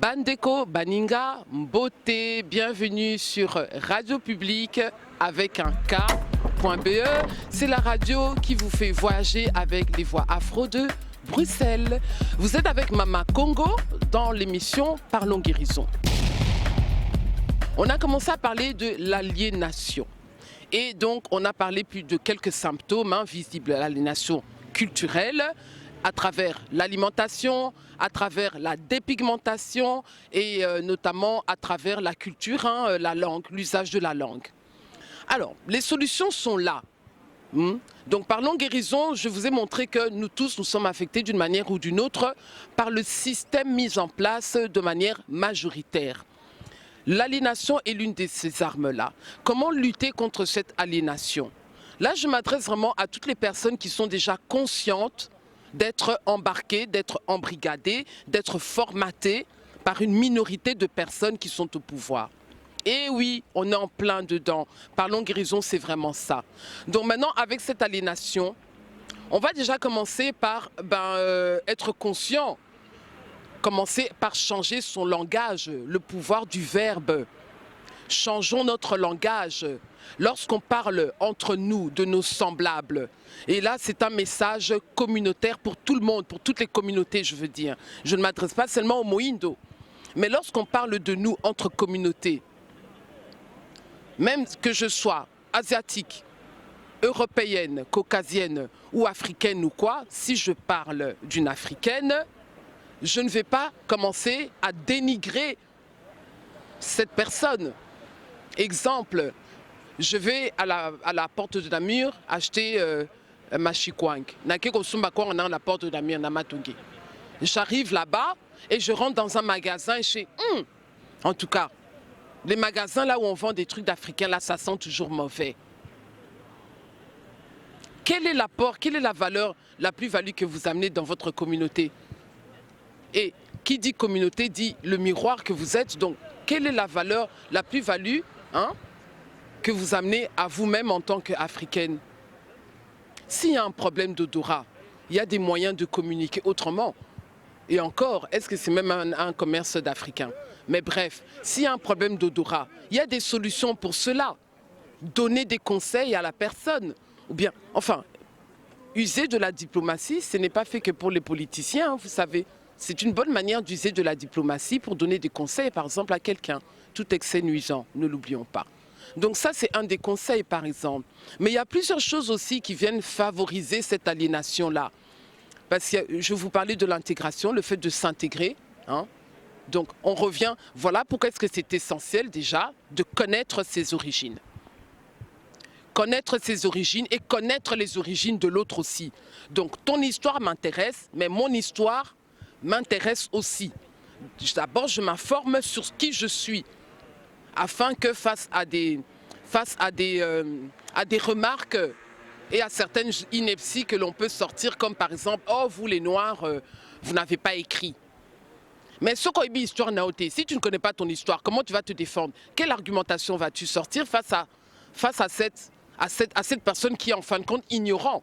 Bandeko, Baninga, Mbote, bienvenue sur Radio Publique avec un K.be. C'est la radio qui vous fait voyager avec les voix afro de Bruxelles. Vous êtes avec Mama Congo dans l'émission Parlons Guérison. On a commencé à parler de l'aliénation. Et donc, on a parlé plus de quelques symptômes visibles à l'aliénation culturelle, à travers l'alimentation, à travers la dépigmentation et notamment à travers la culture, la langue, l'usage de la langue. Alors, les solutions sont là. Donc, Parlons Guérison, je vous ai montré que nous tous, nous sommes affectés d'une manière ou d'une autre par le système mis en place de manière majoritaire. L'aliénation est l'une de ces armes-là. Comment lutter contre cette aliénation? Là, je m'adresse vraiment à toutes les personnes qui sont déjà conscientes d'être embarquées, d'être embrigadées, d'être formatées par une minorité de personnes qui sont au pouvoir. Et oui, on est en plein dedans. Parlons Guérison, c'est vraiment ça. Donc maintenant, avec cette aliénation, on va déjà commencer par être conscient. Commencer par changer son langage, le pouvoir du verbe. Changeons notre langage lorsqu'on parle entre nous, de nos semblables. Et là, c'est un message communautaire pour tout le monde, pour toutes les communautés, je veux dire. Je ne m'adresse pas seulement aux Mohindo. Mais lorsqu'on parle de nous entre communautés, même que je sois asiatique, européenne, caucasienne ou africaine ou quoi, si je parle d'une africaine, je ne vais pas commencer à dénigrer cette personne. Exemple, je vais à la porte de Namur acheter ma chikwang. À la porte de Namur, Namatungi. J'arrive là-bas et je rentre dans un magasin et en tout cas, les magasins là où on vend des trucs d'Africains, là, ça sent toujours mauvais. Quel est l'apport, quelle est la valeur, la plus-value que vous amenez dans votre communauté? Et qui dit communauté dit le miroir que vous êtes. Donc, quelle est la valeur, la plus-value que vous amenez à vous-même en tant qu'Africaine? S'il y a un problème d'odorat, il y a des moyens de communiquer autrement. Et encore, est-ce que c'est même un commerce d'Africains? Mais bref, s'il y a un problème d'odorat, il y a des solutions pour cela. Donner des conseils à la personne. Ou bien, enfin, user de la diplomatie, ce n'est pas fait que pour les politiciens, vous savez. C'est une bonne manière d'user de la diplomatie pour donner des conseils, par exemple, à quelqu'un. Tout excès nuisant, ne l'oublions pas. Donc ça, c'est un des conseils, par exemple. Mais il y a plusieurs choses aussi qui viennent favoriser cette aliénation-là. Parce que je vous parlais de l'intégration, le fait de s'intégrer. Donc on revient, voilà pourquoi est-ce que c'est essentiel déjà de connaître ses origines. Connaître ses origines et connaître les origines de l'autre aussi. Donc ton histoire m'intéresse, mais mon histoire m'intéresse aussi. D'abord, je m'informe sur qui je suis, afin que face à des remarques et à certaines inepties que l'on peut sortir, comme par exemple, oh vous les Noirs, vous n'avez pas écrit. Mais ce qu'on dit histoire naoté, si tu ne connais pas ton histoire, comment tu vas te défendre? Quelle argumentation vas-tu sortir face à cette personne qui est en fin de compte ignorant?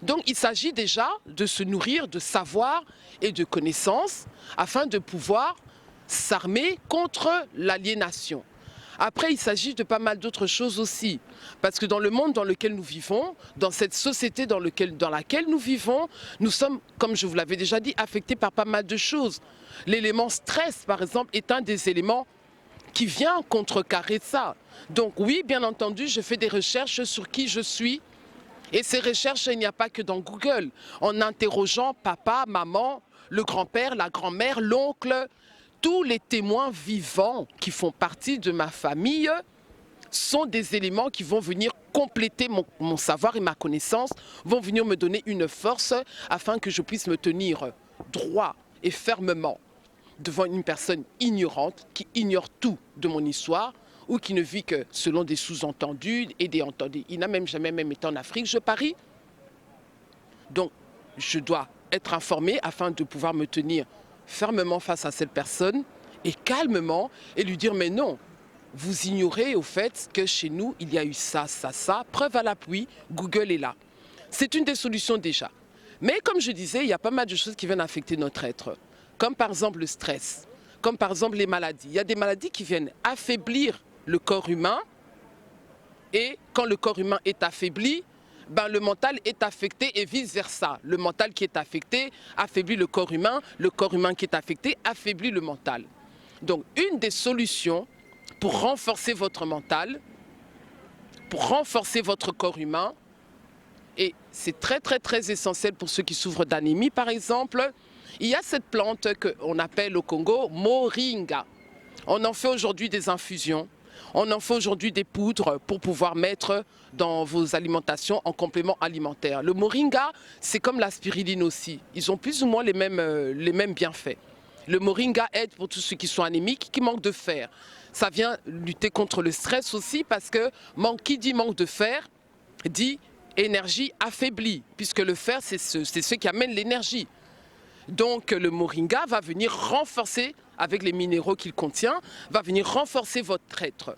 Donc il s'agit déjà de se nourrir de savoir et de connaissances afin de pouvoir s'armer contre l'aliénation. Après, il s'agit de pas mal d'autres choses aussi. Parce que dans le monde dans lequel nous vivons, dans cette société dans laquelle nous vivons, nous sommes, comme je vous l'avais déjà dit, affectés par pas mal de choses. L'élément stress, par exemple, est un des éléments qui vient contrecarrer ça. Donc oui, bien entendu, je fais des recherches sur qui je suis. Et ces recherches, il n'y a pas que dans Google. En interrogeant papa, maman, le grand-père, la grand-mère, l'oncle, tous les témoins vivants qui font partie de ma famille sont des éléments qui vont venir compléter mon savoir et ma connaissance, vont venir me donner une force afin que je puisse me tenir droit et fermement devant une personne ignorante qui ignore tout de mon histoire ou qui ne vit que selon des sous-entendus et des entendus. Il n'a même jamais été en Afrique, je parie. Donc, je dois être informé afin de pouvoir me tenir fermement face à cette personne et calmement et lui dire mais non, vous ignorez au fait que chez nous il y a eu ça, ça, ça, preuve à l'appui, Google est là. C'est une des solutions déjà. Mais comme je disais, il y a pas mal de choses qui viennent affecter notre être, comme par exemple le stress. comme par exemple les maladies. Il y a des maladies qui viennent affaiblir le corps humain et quand le corps humain est affaibli, ben, le mental est affecté et vice-versa. Le mental qui est affecté affaiblit le corps humain qui est affecté affaiblit le mental. Donc une des solutions pour renforcer votre mental, pour renforcer votre corps humain, et c'est très essentiel pour ceux qui souffrent d'anémie par exemple, il y a cette plante qu'on appelle au Congo moringa. On en fait aujourd'hui des infusions, on en fait aujourd'hui des poudres pour pouvoir mettre dans vos alimentations en complément alimentaire. Le moringa, c'est comme la spiruline aussi, ils ont plus ou moins les mêmes bienfaits. Le moringa aide pour tous ceux qui sont anémiques, qui manquent de fer. Ça vient lutter contre le stress aussi parce que qui dit manque de fer, dit énergie affaiblie, puisque le fer, c'est ce qui amène l'énergie. Donc le moringa va venir renforcer, avec les minéraux qu'il contient, va venir renforcer votre être.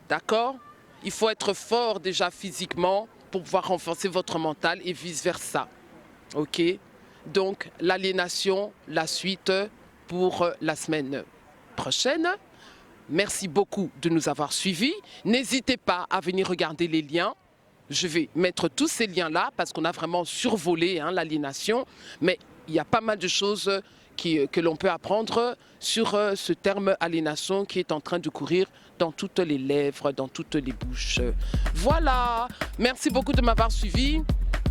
D'accord? Il faut être fort déjà physiquement pour pouvoir renforcer votre mental et vice-versa. Ok? Donc l'aliénation, la suite pour la semaine prochaine. Merci beaucoup de nous avoir suivis. N'hésitez pas à venir regarder les liens. Je vais mettre tous ces liens-là parce qu'on a vraiment survolé l'aliénation. Mais il y a pas mal de choses que l'on peut apprendre sur ce terme aliénation qui est en train de courir dans toutes les lèvres, dans toutes les bouches. Voilà. Merci beaucoup de m'avoir suivi.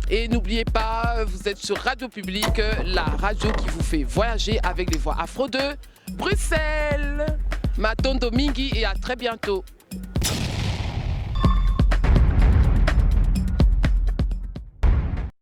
Et n'oubliez pas, vous êtes sur Radio Publique, la radio qui vous fait voyager avec les voix afro de Bruxelles. Matondo Mingi et à très bientôt.